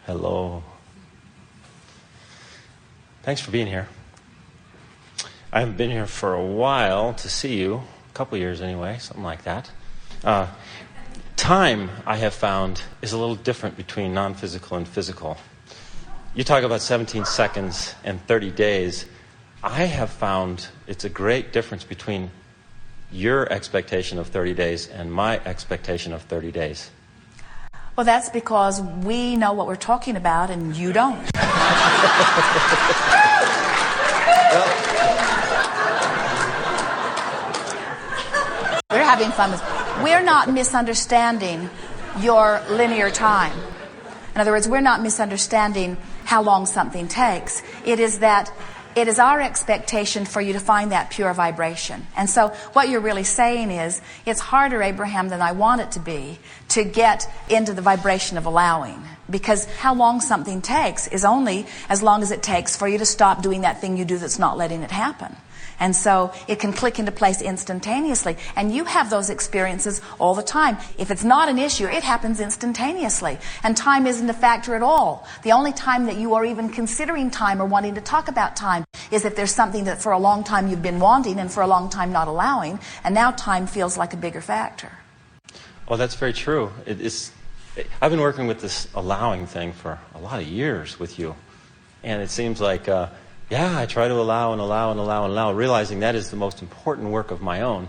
Hello. Thanks for being here. I haven't been here for a while to see you, a couple years anyway, something like that. Time, I have found, is a little different between non-physical and physical. You talk about 17 seconds and 30 days. I have found it's a great difference between your expectation of 30 days and my expectation of 30 days. Well, that's because we know what we're talking about and you don't. We're having fun with it. We're not misunderstanding your linear time. In other words, we're not misunderstanding how long something takes. It is that it is our expectation for you to find that pure vibration. And so what you're really saying is, it's harder, Abraham, than I want it to be to get into the vibration of allowing. Because how long something takes is only as long as it takes for you to stop doing that thing you do that's not letting it happen. And so it can click into place instantaneously. And you have those experiences all the time. If it's not an issue, it happens instantaneously. And time isn't a factor at all. The only time that you are even considering time or wanting to talk about time is if there's something that for a long time you've been wanting and for a long time not allowing. And now time feels like a bigger factor. Oh, that's very true. I've been working with this allowing thing for a lot of years with you. And it seems like... I try to allow and allow and allow and allow, realizing that is the most important work of my own.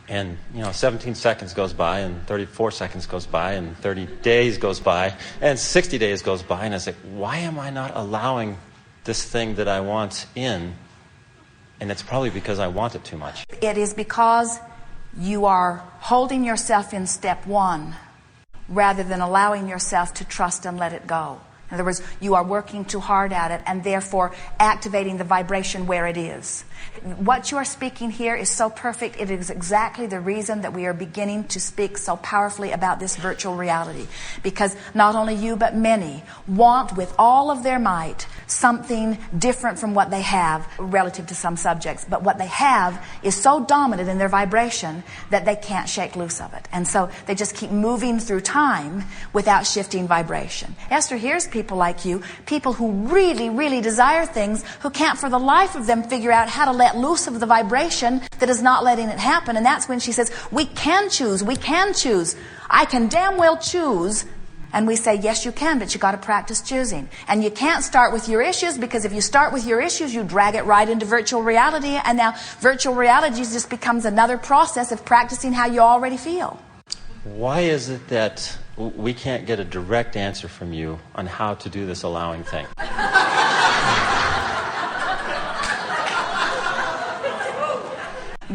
And, 17 seconds goes by, and 34 seconds goes by, and 30 days goes by, and 60 days goes by, and I say, why am I not allowing this thing that I want in? And it's probably because I want it too much. It is because you are holding yourself in step one rather than allowing yourself to trust and let it go. In other words, you are working too hard at it and therefore activating the vibration where it is. What you are speaking here is so perfect. It is exactly the reason that we are beginning to speak so powerfully about this virtual reality. Because not only you, but many want with all of their might something different from what they have relative to some subjects. But what they have is so dominant in their vibration that they can't shake loose of it. And so they just keep moving through time without shifting vibration. Esther, here's people like you, people who really, really desire things, who can't for the life of them figure out how to let loose of the vibration that is not letting it happen. And that's when she says, we can choose, we can choose. I can damn well choose. And we say, yes, you can, but you got to practice choosing. And you can't start with your issues, because if you start with your issues, you drag it right into virtual reality. And now virtual reality just becomes another process of practicing how you already feel. Why is it that we can't get a direct answer from you on how to do this allowing thing?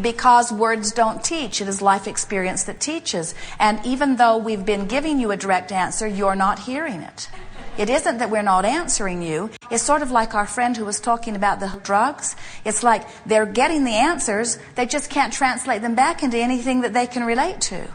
Because words don't teach. It is life experience that teaches. And even though we've been giving you a direct answer, you're not hearing it. It isn't that we're not answering you. It's sort of like our friend who was talking about the drugs. It's like they're getting the answers, they just can't translate them back into anything that they can relate to.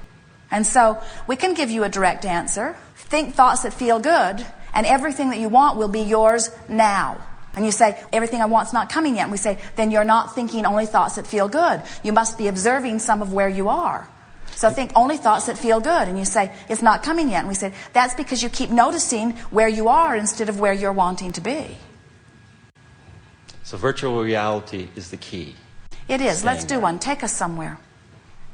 And so we can give you a direct answer. Think thoughts that feel good, and everything that you want will be yours now. And you say, everything I want's not coming yet. And we say, then you're not thinking only thoughts that feel good. You must be observing some of where you are. So think only thoughts that feel good. And you say, it's not coming yet. And we say, that's because you keep noticing where you are instead of where you're wanting to be. So virtual reality is the key. It is. Let's do one. Take us somewhere.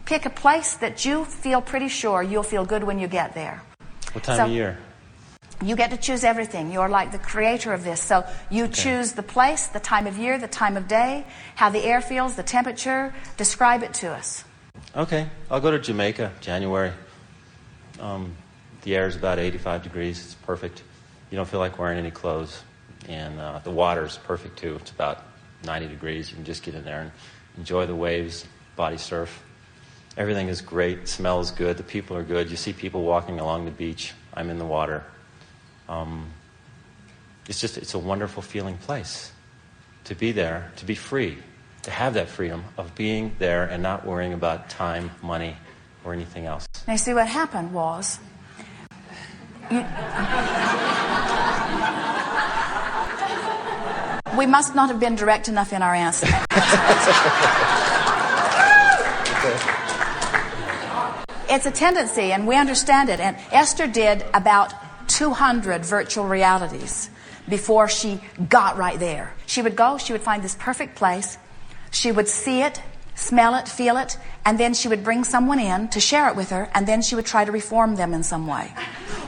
Pick a place that you feel pretty sure you'll feel good when you get there. What time of year? You get to choose everything. You're like the creator of this. So you choose the place, the time of year, the time of day, how the air feels, the temperature. Describe it to us. Okay. I'll go to Jamaica, January. The air is about 85 degrees. It's perfect. You don't feel like wearing any clothes. And the water's perfect, too. It's about 90 degrees. You can just get in there and enjoy the waves, body surf. Everything is great. The smell is good. The people are good. You see people walking along the beach. I'm in the water. It's a wonderful feeling place to be there, to be free, to have that freedom of being there and not worrying about time, money, or anything else. Now, see, what happened was, we must not have been direct enough in our answer. It's a tendency, and we understand it. And Esther did about 200 virtual realities before she got right there. She would go, she would find this perfect place, she would see it, smell it, feel it, and then she would bring someone in to share it with her, and then she would try to reform them in some way.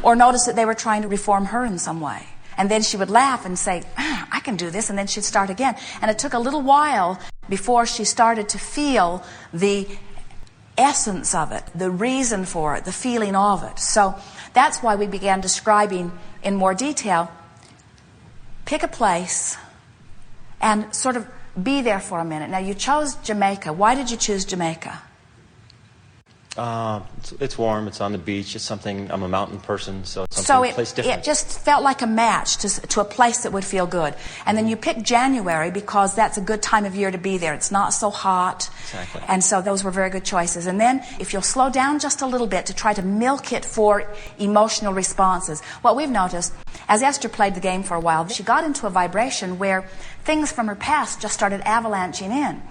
Or notice that they were trying to reform her in some way. And then she would laugh and say, I can do this, and then she'd start again. And it took a little while before she started to feel the essence of it, the reason for it, the feeling of it. So that's why we began describing in more detail. Pick a place and sort of be there for a minute. Now, you chose Jamaica. Why did you choose Jamaica? It's warm. It's on the beach. It's something. I'm a mountain person, so it's something place different. It just felt like a match to a place that would feel good. And then you picked January because that's a good time of year to be there. It's not so hot. Exactly. And so those were very good choices. And then if you'll slow down just a little bit to try to milk it for emotional responses. What we've noticed, as Esther played the game for a while, she got into a vibration where things from her past just started avalanching in.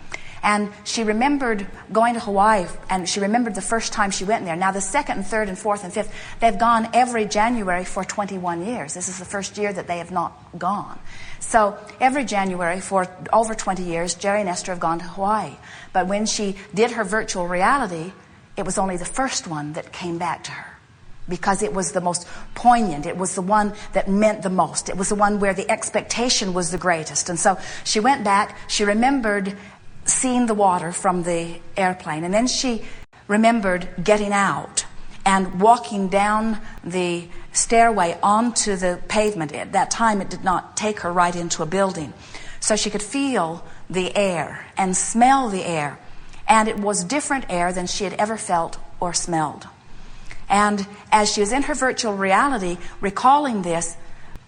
And she remembered going to Hawaii, and she remembered the first time she went there. Now, the second and third and fourth and fifth, they've gone every January for 21 years. This is the first year that they have not gone. So every January for over 20 years, Jerry and Esther have gone to Hawaii. But when she did her virtual reality, it was only the first one that came back to her, because it was the most poignant. It was the one that meant the most. It was the one where the expectation was the greatest. And so she went back, she remembered seeing the water from the airplane, and then she remembered getting out and walking down the stairway onto the pavement. At that time, it did not take her right into a building. So she could feel the air and smell the air, and it was different air than she had ever felt or smelled. And as she was in her virtual reality, recalling this,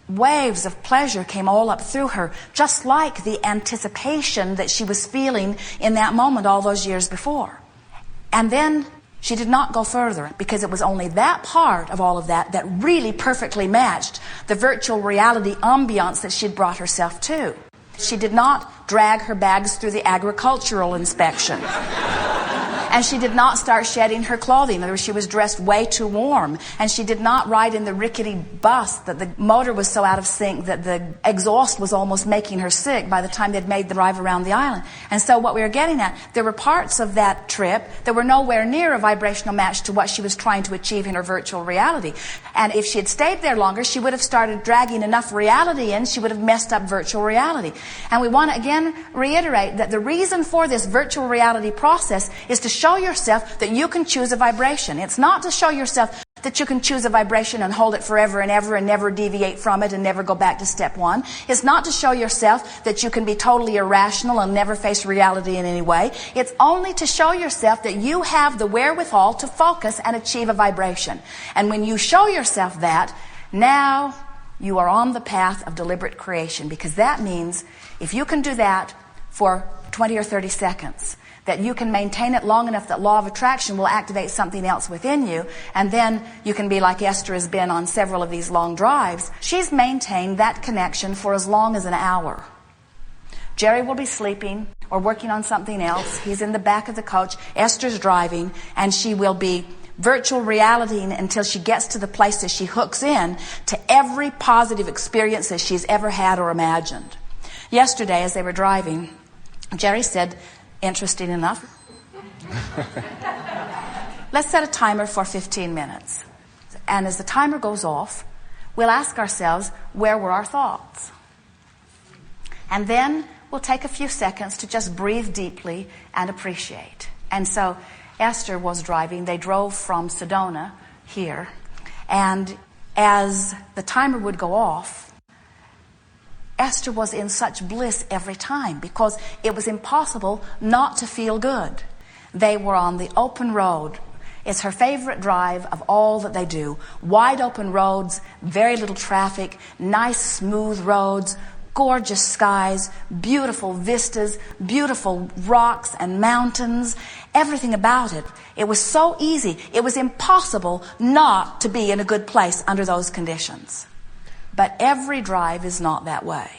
waves of pleasure came all up through her, just like the anticipation that she was feeling in that moment all those years before. And then she did not go further, because it was only that part of all of that that really perfectly matched the virtual reality ambiance that she'd brought herself to. She did not drag her bags through the agricultural inspection. And she did not start shedding her clothing. In other words, she was dressed way too warm. And she did not ride in the rickety bus that the motor was so out of sync that the exhaust was almost making her sick by the time they'd made the drive around the island. And so what we were getting at, there were parts of that trip that were nowhere near a vibrational match to what she was trying to achieve in her virtual reality. And if she had stayed there longer, she would have started dragging enough reality in, she would have messed up virtual reality. And we want to again reiterate that the reason for this virtual reality process is to show yourself that you can choose a vibration. It's not to show yourself that you can choose a vibration and hold it forever and ever and never deviate from it and never go back to step one. It's not to show yourself that you can be totally irrational and never face reality in any way. It's only to show yourself that you have the wherewithal to focus and achieve a vibration. And when you show yourself that, now you are on the path of deliberate creation, because that means if you can do that for 20 or 30 seconds, that you can maintain it long enough that law of attraction will activate something else within you, and then you can be like Esther has been on several of these long drives. She's maintained that connection for as long as an hour. Jerry will be sleeping or working on something else. He's in the back of the coach. Esther's driving, and she will be virtual realitying until she gets to the place that she hooks in to every positive experience that she's ever had or imagined. Yesterday, as they were driving, Jerry said, interesting enough, let's set a timer for 15 minutes. And as the timer goes off, we'll ask ourselves, where were our thoughts? And then we'll take a few seconds to just breathe deeply and appreciate. And so Esther was driving. They drove from Sedona here. And as the timer would go off, Esther was in such bliss every time, because it was impossible not to feel good. They were on the open road. It's her favorite drive of all that they do. Wide open roads, very little traffic, nice smooth roads, gorgeous skies, beautiful vistas, beautiful rocks and mountains, everything about it. It was so easy. It was impossible not to be in a good place under those conditions. But every drive is not that way.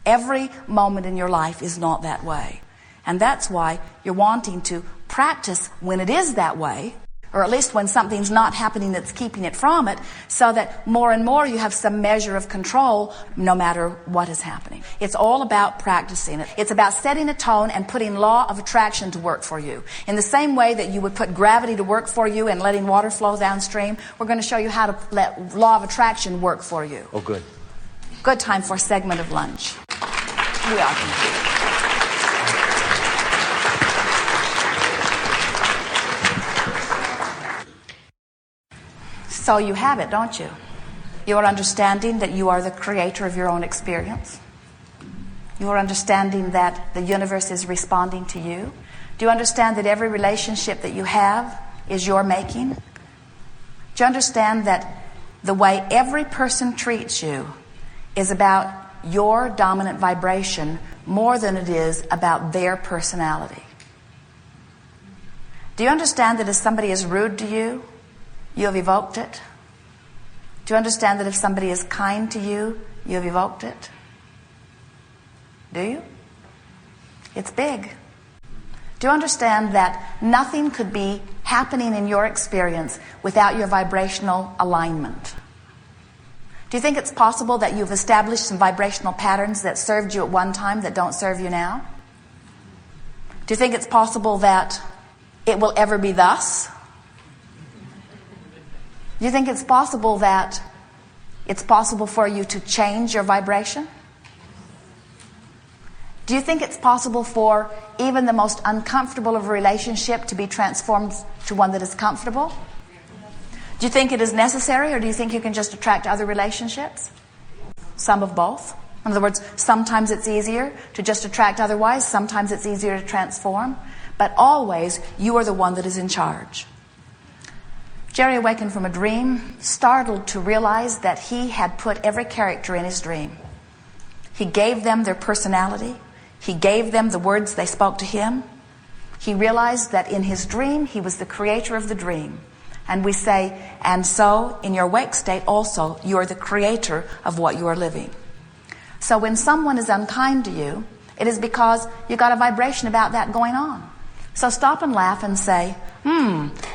Every moment in your life is not that way. And that's why you're wanting to practice when it is that way, Or at least when something's not happening that's keeping it from it, so that more and more you have some measure of control no matter what is happening. It's all about practicing it. It's about setting a tone and putting law of attraction to work for you. In the same way that you would put gravity to work for you and letting water flow downstream, we're going to show you how to let law of attraction work for you. Oh, good. Good time for a segment of lunch. We are complete. So you have it, don't you? You're understanding that you are the creator of your own experience. You're understanding that the universe is responding to you. Do you understand that every relationship that you have is your making? Do you understand that the way every person treats you is about your dominant vibration more than it is about their personality? Do you understand that if somebody is rude to you, you have evoked it? Do you understand that if somebody is kind to you, you have evoked it? Do you? It's big. Do you understand that nothing could be happening in your experience without your vibrational alignment? Do you think it's possible that you've established some vibrational patterns that served you at one time that don't serve you now? Do you think it's possible that it will ever be thus? Do you think it's possible that it's possible for you to change your vibration? Do you think it's possible for even the most uncomfortable of a relationship to be transformed to one that is comfortable? Do you think it is necessary, or do you think you can just attract other relationships? Some of both. In other words, sometimes it's easier to just attract otherwise, sometimes it's easier to transform, but always you are the one that is in charge. Jerry awakened from a dream, startled to realize that he had put every character in his dream. He gave them their personality. He gave them the words they spoke to him. He realized that in his dream, he was the creator of the dream. And we say, and so in your wake state also, you are the creator of what you are living. So when someone is unkind to you, it is because you got a vibration about that going on. So stop and laugh and say,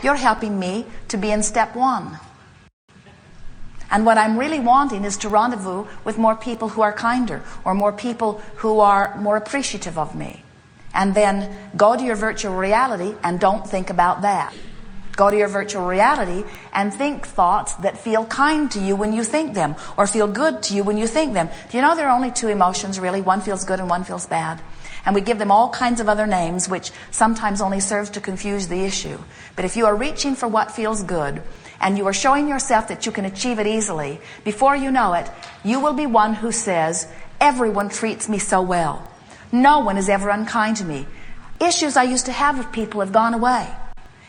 you're helping me to be in step one. And what I'm really wanting is to rendezvous with more people who are kinder, or more people who are more appreciative of me. And then go to your virtual reality and don't think about that. Go to your virtual reality and think thoughts that feel kind to you when you think them, or feel good to you when you think them. Do you know there are only two emotions really? One feels good and one feels bad. And we give them all kinds of other names, which sometimes only serves to confuse the issue. But if you are reaching for what feels good, and you are showing yourself that you can achieve it easily, before you know it, you will be one who says, everyone treats me so well. No one is ever unkind to me. Issues I used to have with people have gone away.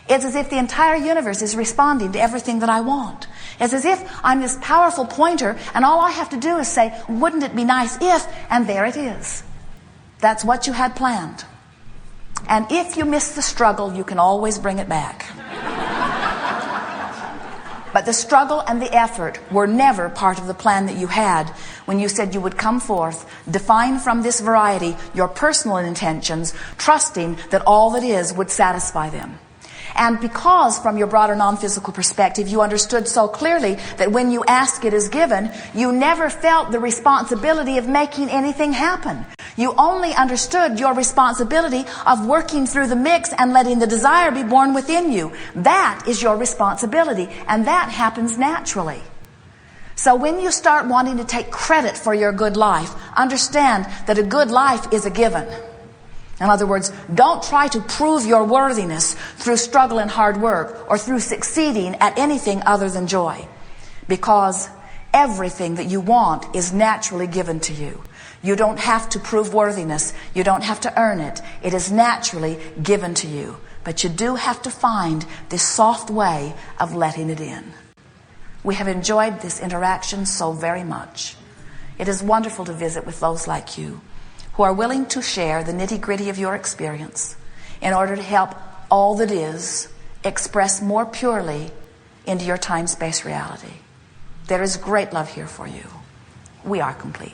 It's as if the entire universe is responding to everything that I want. It's as if I'm this powerful pointer, and all I have to do is say, wouldn't it be nice if, and there it is. That's what you had planned. And if you miss the struggle, you can always bring it back. But the struggle and the effort were never part of the plan that you had when you said you would come forth, define from this variety your personal intentions, trusting that all that is would satisfy them. And because from your broader non-physical perspective you understood so clearly that when you ask it is given, you never felt the responsibility of making anything happen. You only understood your responsibility of working through the mix and letting the desire be born within you. That is your responsibility, and that happens naturally. So when you start wanting to take credit for your good life, understand that a good life is a given. In other words, don't try to prove your worthiness through struggle and hard work, or through succeeding at anything other than joy. Because everything that you want is naturally given to you. You don't have to prove worthiness. You don't have to earn it. It is naturally given to you. But you do have to find this soft way of letting it in. We have enjoyed this interaction so very much. It is wonderful to visit with those like you who are willing to share the nitty-gritty of your experience in order to help all that is express more purely into your time-space reality. There is great love here for you. We are complete.